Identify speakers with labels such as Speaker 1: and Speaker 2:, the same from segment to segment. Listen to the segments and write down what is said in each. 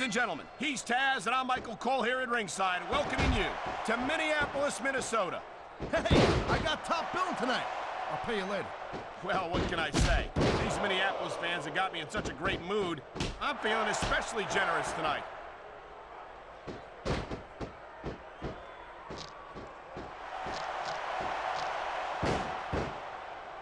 Speaker 1: Ladies and gentlemen, he's Taz, and I'm McCool here at ringside, welcoming you to Minneapolis, Minnesota.
Speaker 2: Hey, I got top billing tonight. I'll pay you later.
Speaker 1: Well, what can I say? These Minneapolis fans have got me in such a great mood. I'm feeling especially generous tonight.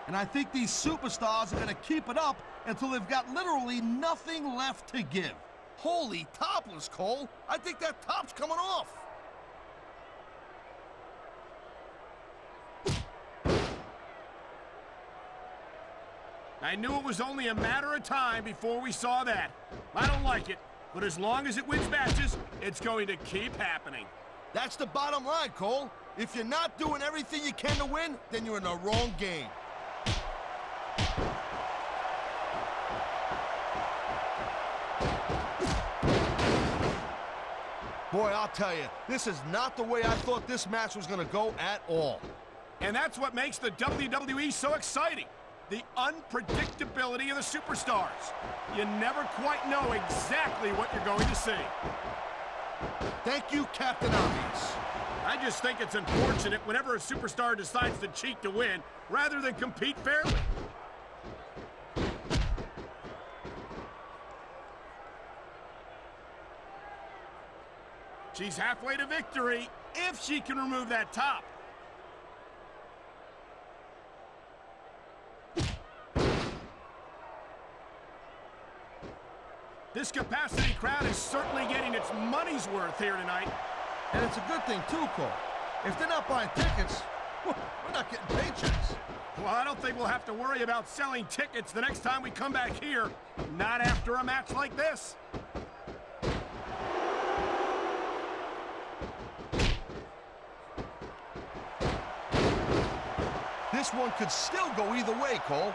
Speaker 2: And I think these superstars are going to keep it up until they've got literally nothing left to give. Holy topless, Cole. I think that top's coming off.
Speaker 1: I knew it was only a matter of time before we saw that. I don't like it, but as long as it wins matches, it's going to keep happening.
Speaker 2: That's the bottom line, Cole. If you're not doing everything you can to win, then you're in the wrong game. Boy, I'll tell you, this is not the way I thought this match was going to go at all.
Speaker 1: And that's what makes the WWE so exciting. The unpredictability of the superstars. You never quite know exactly what you're going to see.
Speaker 2: Thank you, Captain Obvious.
Speaker 1: I just think it's unfortunate whenever a superstar decides to cheat to win rather than compete fairly. She's halfway to victory if she can remove that top. This capacity crowd is certainly getting its money's worth here tonight.
Speaker 2: And it's a good thing, too, Cole. If they're not buying tickets, we're not getting paychecks.
Speaker 1: Well, I don't think we'll have to worry about selling tickets the next time we come back here. Not after a match like this.
Speaker 2: This one could still go either way, Cole.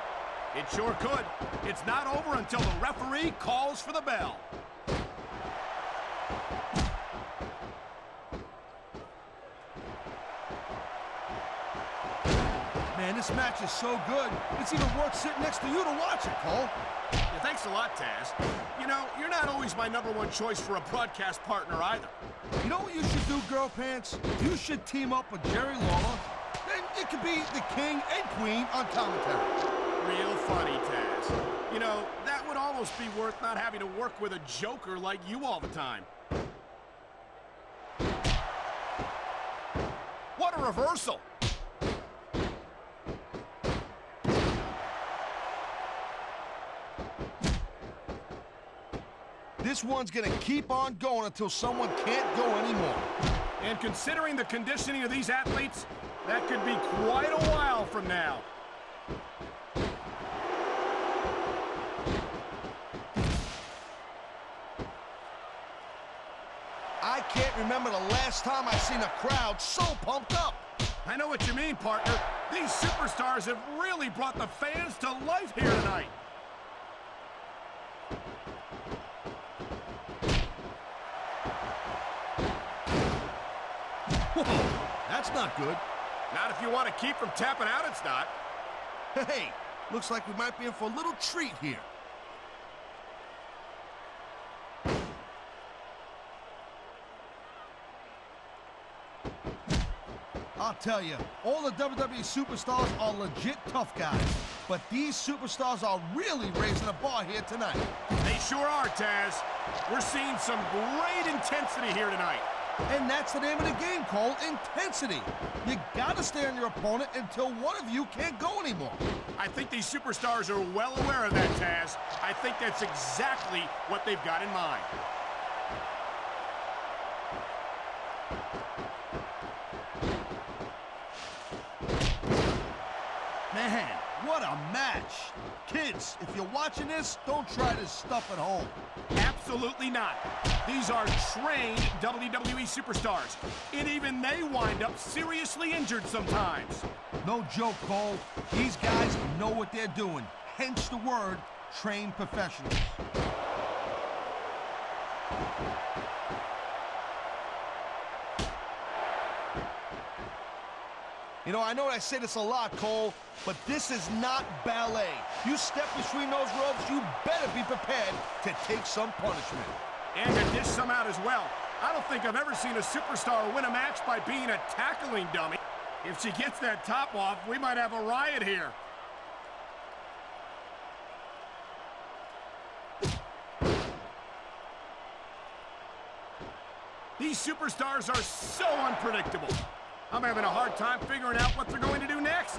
Speaker 1: It sure could. It's not over until the referee calls for the bell.
Speaker 2: Man, this match is so good, it's even worth sitting next to you to watch it, Cole.
Speaker 1: Yeah, thanks a lot, Taz. You know, you're not always my #1 choice for a broadcast partner either.
Speaker 2: You know what you should do, Girl Pants? You should team up with Jerry Lawler. Then it could be the king and queen on commentary.
Speaker 1: Real funny, Taz. You know, that would almost be worth not having to work with a joker like you all the time. What a reversal!
Speaker 2: This one's gonna keep on going until someone can't go anymore.
Speaker 1: And considering the conditioning of these athletes, that could be quite a while from now.
Speaker 2: I can't remember the last time I seen a crowd so pumped up.
Speaker 1: I know what you mean, partner. These superstars have really brought the fans to life here tonight.
Speaker 2: Whoa, that's not good.
Speaker 1: Not if you want to keep from tapping out, it's not.
Speaker 2: Hey, looks like we might be in for a little treat here. I'll tell you, all the WWE superstars are legit tough guys. But these superstars are really raising the bar here tonight.
Speaker 1: They sure are, Taz. We're seeing some great intensity here tonight.
Speaker 2: And that's the name of the game, Cole, intensity. You gotta stay on your opponent until one of you can't go anymore.
Speaker 1: I think these superstars are well aware of that, Taz. I think that's exactly what they've got in mind.
Speaker 2: Man, what a match. Kids, if you're watching this, don't try this stuff at home.
Speaker 1: Absolutely not. These are trained WWE superstars, and even they wind up seriously injured sometimes.
Speaker 2: No joke, Cole. These guys know what they're doing, hence the word trained professionals. You know, I know I say this a lot, Cole, but this is not ballet. You step between those ropes, you better be prepared to take some punishment.
Speaker 1: And to dish some out as well. I don't think I've ever seen a superstar win a match by being a tackling dummy. If she gets that top off, we might have a riot here. These superstars are so unpredictable. I'm having a hard time figuring out what they're going to do next.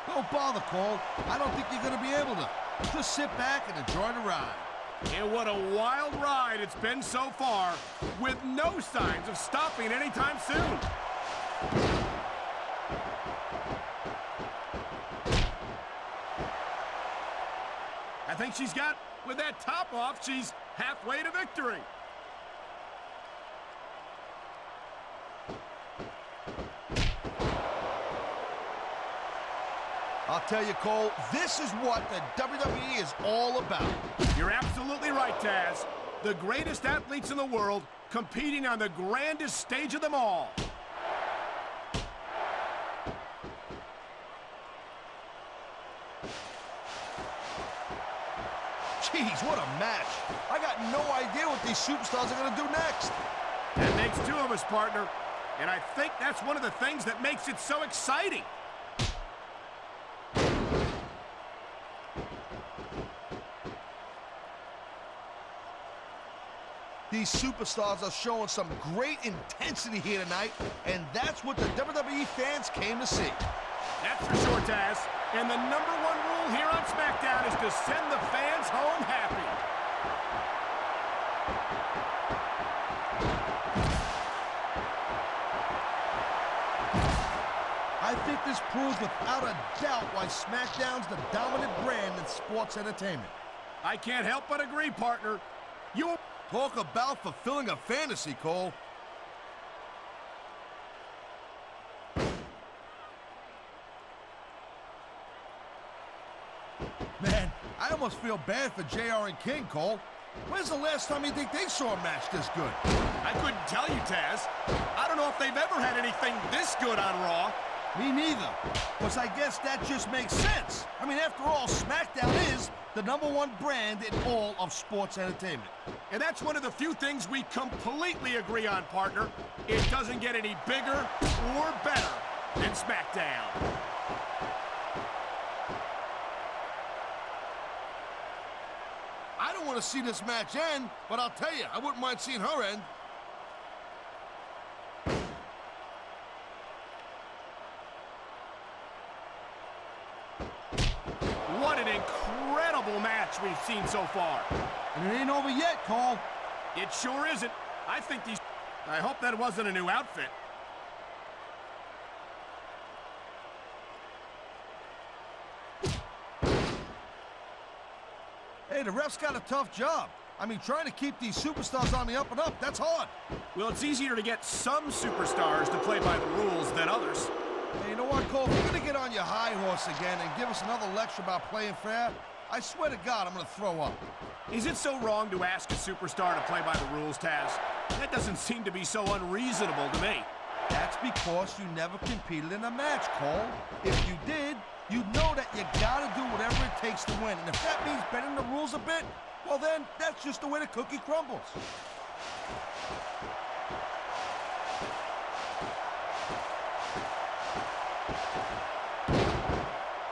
Speaker 2: Don't bother, Cole. I don't think you're going to be able to. Just sit back and enjoy the ride.
Speaker 1: And what a wild ride it's been so far, with no signs of stopping anytime soon. I think she's got, with that top off, she's halfway to victory.
Speaker 2: I'll tell you, Cole, this is what the WWE is all about.
Speaker 1: You're absolutely right, Taz. The greatest athletes in the world competing on the grandest stage of them all.
Speaker 2: Jeez, what a match. I got no idea what these superstars are going to do next.
Speaker 1: That makes two of us, partner. And I think that's one of the things that makes it so exciting.
Speaker 2: These superstars are showing some great intensity here tonight, and that's what the WWE fans came to see.
Speaker 1: That's for sure, Taz. And the #1 rule here on SmackDown is to send the fans home happy.
Speaker 2: I think this proves without a doubt why SmackDown's the dominant brand in sports entertainment.
Speaker 1: I can't help but agree, partner. You...
Speaker 2: Talk about fulfilling a fantasy, Cole. Man, I almost feel bad for JR and King, Cole. When's the last time you think they saw a match this good?
Speaker 1: I couldn't tell you, Taz. I don't know if they've ever had anything this good on Raw.
Speaker 2: Me neither. Because I guess that just makes sense. I mean, after all, SmackDown is the #1 brand in all of sports entertainment.
Speaker 1: And that's one of the few things we completely agree on, partner. It doesn't get any bigger or better than SmackDown.
Speaker 2: I don't want to see this match end, but I'll tell you, I wouldn't mind seeing her end.
Speaker 1: What an incredible match we've seen so far.
Speaker 2: And it ain't over yet, Cole.
Speaker 1: It sure isn't. I think these... I hope that wasn't a new outfit.
Speaker 2: Hey, the ref's got a tough job. I mean, trying to keep these superstars on the up and up, that's hard.
Speaker 1: Well, it's easier to get some superstars to play by the rules than others.
Speaker 2: Hey, you know what, Cole? If you're going to get on your high horse again and give us another lecture about playing fair, I swear to God, I'm going to throw up.
Speaker 1: Is it so wrong to ask a superstar to play by the rules, Taz? That doesn't seem to be so unreasonable to me.
Speaker 2: That's because you never competed in a match, Cole. If you did, you'd know that you got to do whatever it takes to win. And if that means bending the rules a bit, well then, that's just the way the cookie crumbles.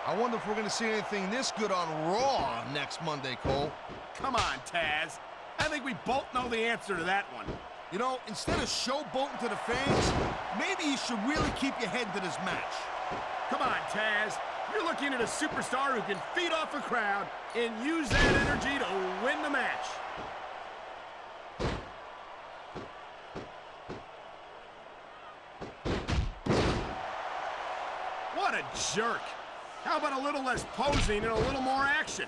Speaker 2: I wonder if we're going to see anything this good on Raw next Monday, Cole.
Speaker 1: Come on, Taz. I think we both know the answer to that one.
Speaker 2: You know, instead of showboating to the fans, maybe you should really keep your head to this match.
Speaker 1: Come on, Taz. You're looking at a superstar who can feed off a crowd and use that energy to win the match. What a jerk. How about a little less posing and a little more action?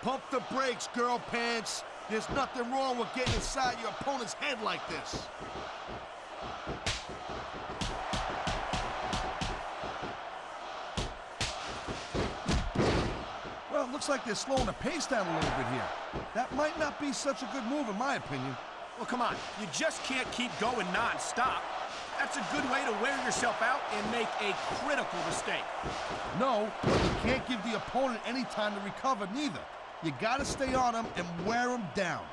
Speaker 2: Pump the brakes, girl pants. There's nothing wrong with getting inside your opponent's head like this. Well, it looks like they're slowing the pace down a little bit here. That might not be such a good move, in my opinion.
Speaker 1: Well, come on. You just can't keep going non-stop. That's a good way to wear yourself out and make a critical mistake.
Speaker 2: No, but you can't give the opponent any time to recover, neither. You gotta stay on them and wear them down.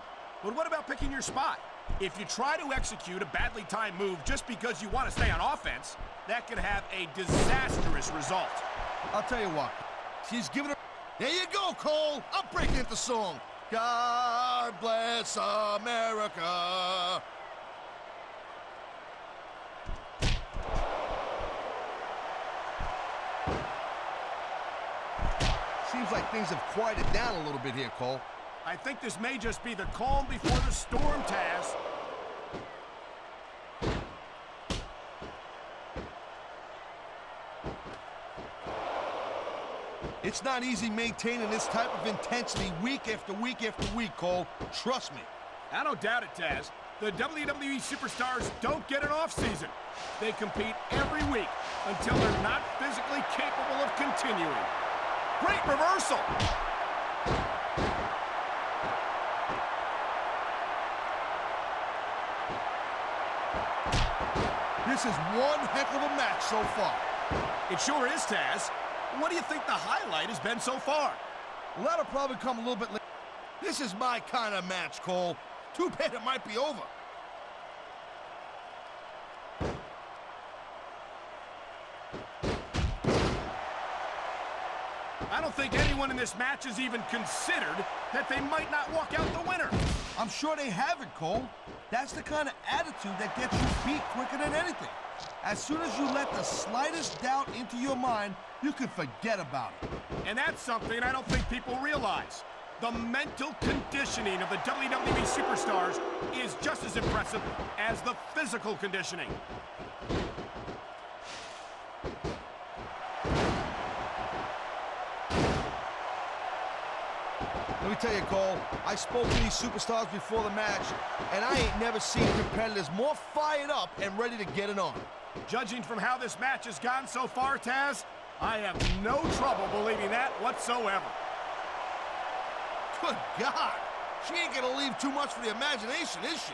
Speaker 1: But what about picking your spot? If you try to execute a badly timed move just because you want to stay on offense, that could have a disastrous result.
Speaker 2: I'll tell you what, she's giving her... There you go, Cole. I'm breaking into song. God bless America. Seems like things have quieted down a little bit here, Cole.
Speaker 1: I think this may just be the calm before the storm, Taz.
Speaker 2: It's not easy maintaining this type of intensity week after week after week, Cole. Trust me.
Speaker 1: I don't doubt it, Taz. The WWE superstars don't get an off-season. They compete every week until they're not physically capable of continuing. Great reversal!
Speaker 2: This is one heck of a match so far.
Speaker 1: It sure is, Taz. What do you think the highlight has been so far?
Speaker 2: Well, that'll probably come a little bit later. This is my kind of match, Cole. Too bad it might be over.
Speaker 1: I don't think anyone in this match has even considered that they might not walk out the winner.
Speaker 2: I'm sure they haven't, Cole. That's the kind of attitude that gets you beat quicker than anything. As soon as you let the slightest doubt into your mind, you can forget about it.
Speaker 1: And that's something I don't think people realize. The mental conditioning of the WWE superstars is just as impressive as the physical conditioning.
Speaker 2: Let me tell you, Cole, I spoke to these superstars before the match, and I ain't never seen competitors more fired up and ready to get it on.
Speaker 1: Judging from how this match has gone so far, Taz, I have no trouble believing that whatsoever.
Speaker 2: Good God! She ain't gonna leave too much for the imagination, is she?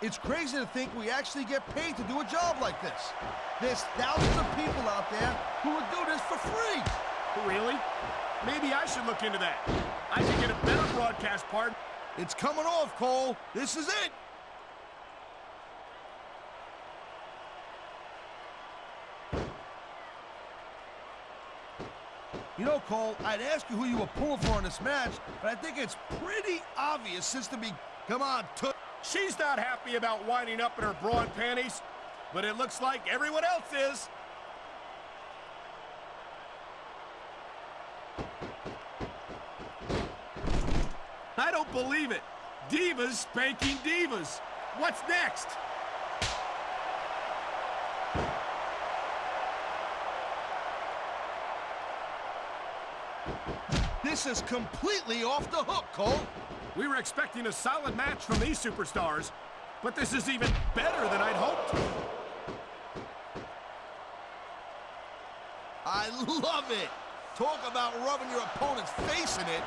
Speaker 2: It's crazy to think we actually get paid to do a job like this. There's thousands of people out there who would do this for free.
Speaker 1: Really? Maybe I should look into that. I could get a better broadcast partner.
Speaker 2: It's coming off, Cole. This is it. You know, Cole, I'd ask you who you were pulling for in this match, but I think it's pretty obvious since the beginning. Come on,
Speaker 1: She's not happy about winding up in her bra and panties, but it looks like everyone else is. I don't believe it. Divas spanking divas. What's next?
Speaker 2: This is completely off the hook, Cole.
Speaker 1: We were expecting a solid match from these superstars, but this is even better than I'd hoped.
Speaker 2: I love it. Talk about rubbing your opponent's face in it.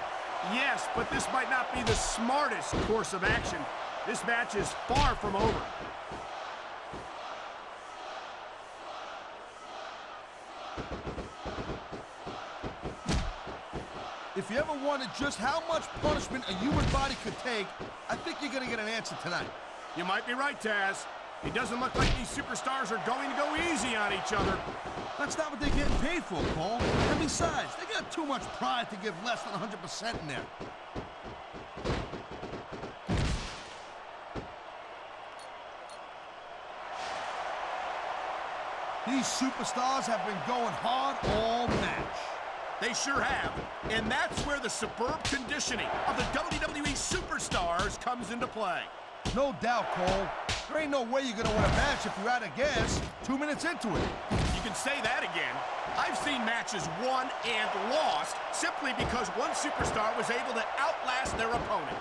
Speaker 1: Yes, but this might not be the smartest course of action. This match is far from over.
Speaker 2: If you ever wondered just how much punishment a human body could take, I think you're gonna get an answer tonight.
Speaker 1: You might be right, Taz. It doesn't look like these superstars are going to go easy on each other.
Speaker 2: That's not what they're getting paid for, Cole. And besides, they got too much pride to give less than 100% in there. These superstars have been going hard all match.
Speaker 1: They sure have. And that's where the superb conditioning of the WWE superstars comes into play.
Speaker 2: No doubt, Cole. There ain't no way you're gonna win a match if you're out of gas 2 minutes into it.
Speaker 1: You can say that again. I've seen matches won and lost simply because one superstar was able to outlast their opponent.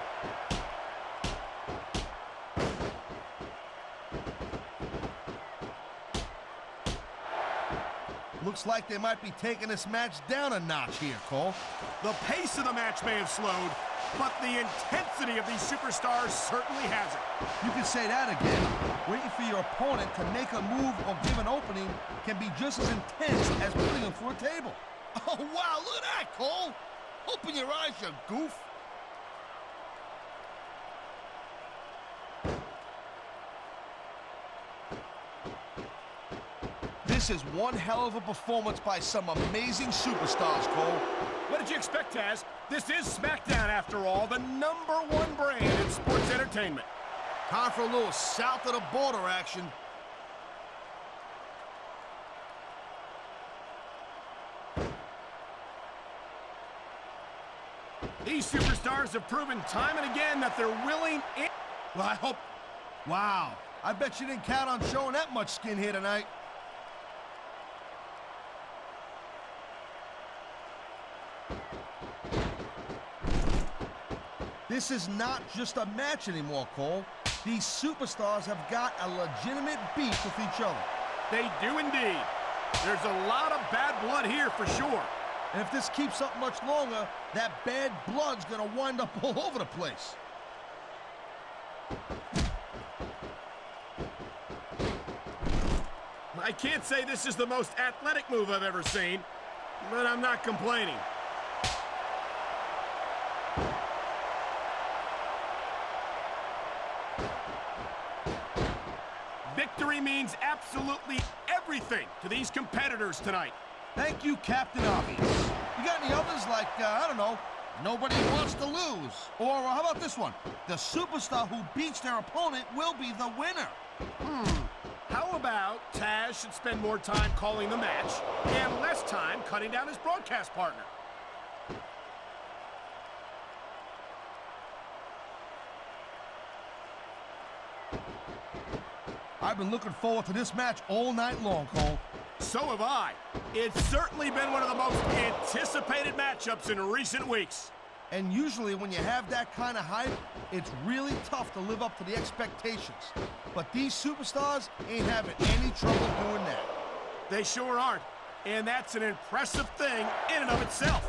Speaker 2: Looks like they might be taking this match down a notch here, Cole.
Speaker 1: The pace of the match may have slowed, but the intensity of these superstars certainly hasn't.
Speaker 2: You can say that again. Waiting for your opponent to make a move or give an opening can be just as intense as putting them through a table. Oh, wow, look at that, Cole. Open your eyes, you goof. This is one hell of a performance by some amazing superstars, Cole.
Speaker 1: What did you expect, Taz? This is SmackDown, after all, the #1 brand in sports entertainment.
Speaker 2: Time for a little south of the border action.
Speaker 1: These superstars have proven time and again that they're willing in...
Speaker 2: Well, I hope... Wow. I bet you didn't count on showing that much skin here tonight. This is not just a match anymore, Cole. These superstars have got a legitimate beef with each other.
Speaker 1: They do indeed. There's a lot of bad blood here for sure.
Speaker 2: And if this keeps up much longer, that bad blood's gonna wind up all over the place.
Speaker 1: I can't say this is the most athletic move I've ever seen, but I'm not complaining. Victory means absolutely everything to these competitors tonight.
Speaker 2: Thank you, Captain Obvious. You got any others like, I don't know, nobody wants to lose? Or how about this one? The superstar who beats their opponent will be the winner.
Speaker 1: How about Taz should spend more time calling the match and less time cutting down his broadcast partner?
Speaker 2: I've been looking forward to this match all night long, Cole.
Speaker 1: So have I. It's certainly been one of the most anticipated matchups in recent weeks.
Speaker 2: And usually when you have that kind of hype, it's really tough to live up to the expectations. But these superstars ain't having any trouble doing that.
Speaker 1: They sure aren't. And that's an impressive thing in and of itself.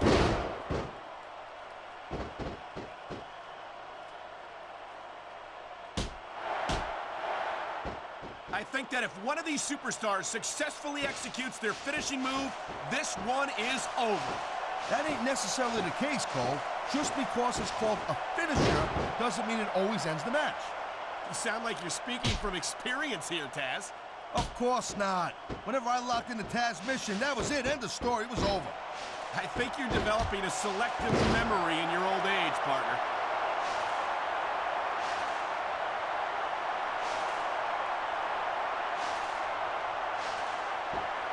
Speaker 1: I think that if one of these superstars successfully executes their finishing move, this one is over.
Speaker 2: That ain't necessarily the case, Cole. Just because it's called a finisher doesn't mean it always ends the match.
Speaker 1: You sound like you're speaking from experience here, Taz.
Speaker 2: Of course not. Whenever I locked into Taz's mission, that was it. End of story. It was over.
Speaker 1: I think you're developing a selective memory in your old age, partner.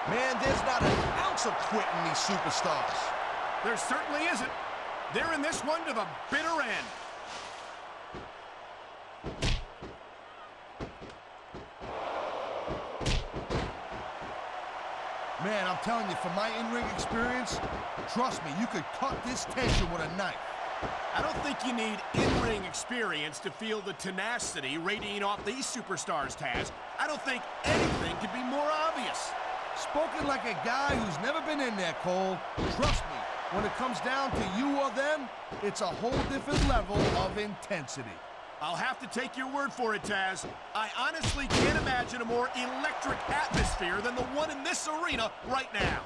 Speaker 2: Man, there's not an ounce of quit in these superstars.
Speaker 1: There certainly isn't. They're in this one to the bitter end.
Speaker 2: Man, I'm telling you, from my in-ring experience, trust me, you could cut this tension with a knife.
Speaker 1: I don't think you need in-ring experience to feel the tenacity radiating off these superstars, Taz. I don't think anything could be more obvious.
Speaker 2: Spoken like a guy who's never been in there, Cole. Trust me, when it comes down to you or them, it's a whole different level of intensity.
Speaker 1: I'll have to take your word for it, Taz. I honestly can't imagine a more electric atmosphere than the one in this arena right now.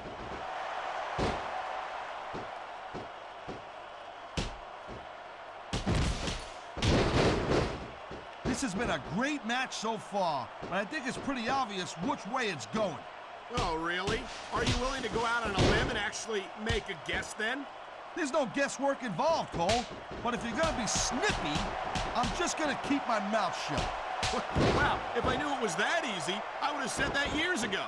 Speaker 2: This has been a great match so far, but I think it's pretty obvious which way it's going.
Speaker 1: Oh, really? Are you willing to go out on a limb and actually make a guess then?
Speaker 2: There's no guesswork involved, Cole. But if you're gonna be snippy, I'm just gonna keep my mouth shut.
Speaker 1: Wow, if I knew it was that easy, I would have said that years ago.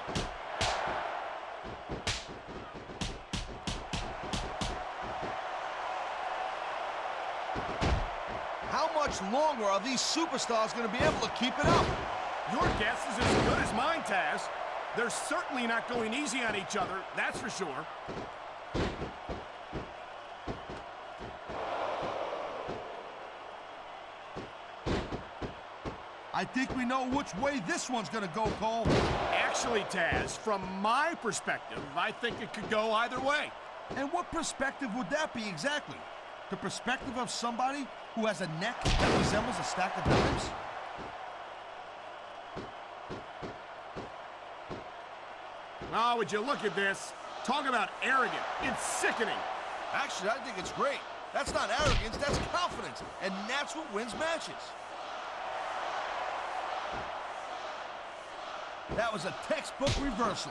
Speaker 2: How much longer are these superstars gonna be able to keep it up?
Speaker 1: Your guess is as good as mine, Taz. They're certainly not going easy on each other, that's for sure.
Speaker 2: I think we know which way this one's gonna go, Cole.
Speaker 1: Actually, Taz, from my perspective, I think it could go either way.
Speaker 2: And what perspective would that be exactly? The perspective of somebody who has a neck that resembles a stack of dimes?
Speaker 1: Oh, would you look at this? Talk about arrogant. It's sickening.
Speaker 2: Actually, I think it's great. That's not arrogance, that's confidence. And that's what wins matches. That was a textbook reversal.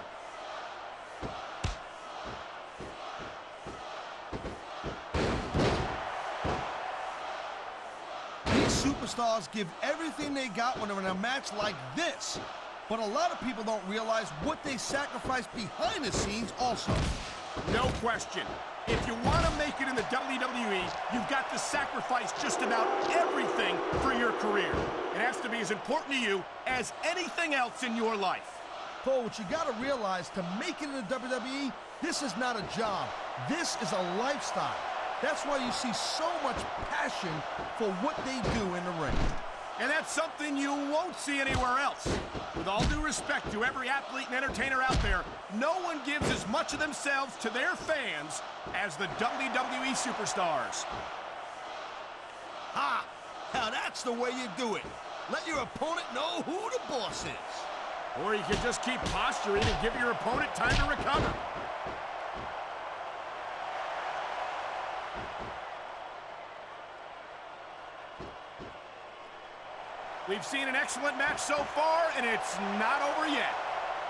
Speaker 2: These superstars give everything they got when they're in a match like this. But a lot of people don't realize what they sacrifice behind the scenes also.
Speaker 1: No question. If you want to make it in the WWE, you've got to sacrifice just about everything for your career. It has to be as important to you as anything else in your life.
Speaker 2: Cole, what you got to realize, to make it in the WWE, this is not a job. This is a lifestyle. That's why you see so much passion for what they do in the ring.
Speaker 1: And that's something you won't see anywhere else. With all due respect to every athlete and entertainer out there, no one gives as much of themselves to their fans as the WWE superstars.
Speaker 2: Ah, now that's the way you do it. Let your opponent know who the boss is.
Speaker 1: Or you can just keep posturing and give your opponent time to recover. We've seen an excellent match so far, and it's not over yet.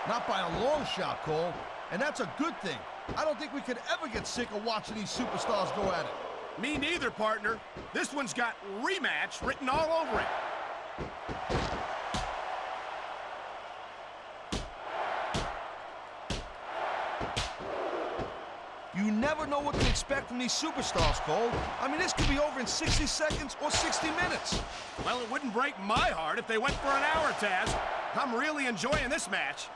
Speaker 2: Not by a long shot, Cole. And that's a good thing. I don't think we could ever get sick of watching these superstars go at it.
Speaker 1: Me neither, partner. This one's got rematch written all over it.
Speaker 2: You never know what to expect from these superstars, Cole. I mean, this could be over in 60 seconds or 60 minutes.
Speaker 1: Well, it wouldn't break my heart if they went for an hour, Taz. I'm really enjoying this match.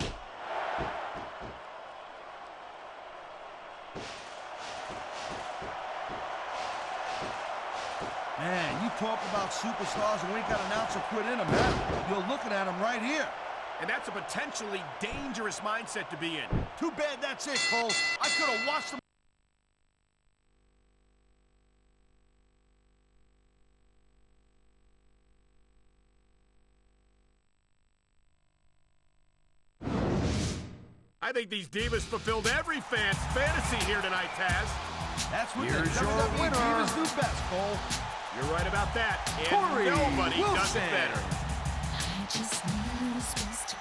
Speaker 2: Man, you talk about superstars who ain't got an ounce of quit in them, man. You're looking at them right here.
Speaker 1: And that's a potentially dangerous mindset to be in.
Speaker 2: Too bad that's it, Cole. I could have watched them.
Speaker 1: I think these divas fulfilled every fan's fantasy here tonight, Taz.
Speaker 2: That's what
Speaker 1: Here's
Speaker 2: the
Speaker 1: your
Speaker 2: WWE
Speaker 1: winner.
Speaker 2: divas do best, Cole.
Speaker 1: You're right about that. And
Speaker 2: Torrie
Speaker 1: nobody does it
Speaker 2: Wilson.
Speaker 1: better.
Speaker 3: I just need a little space to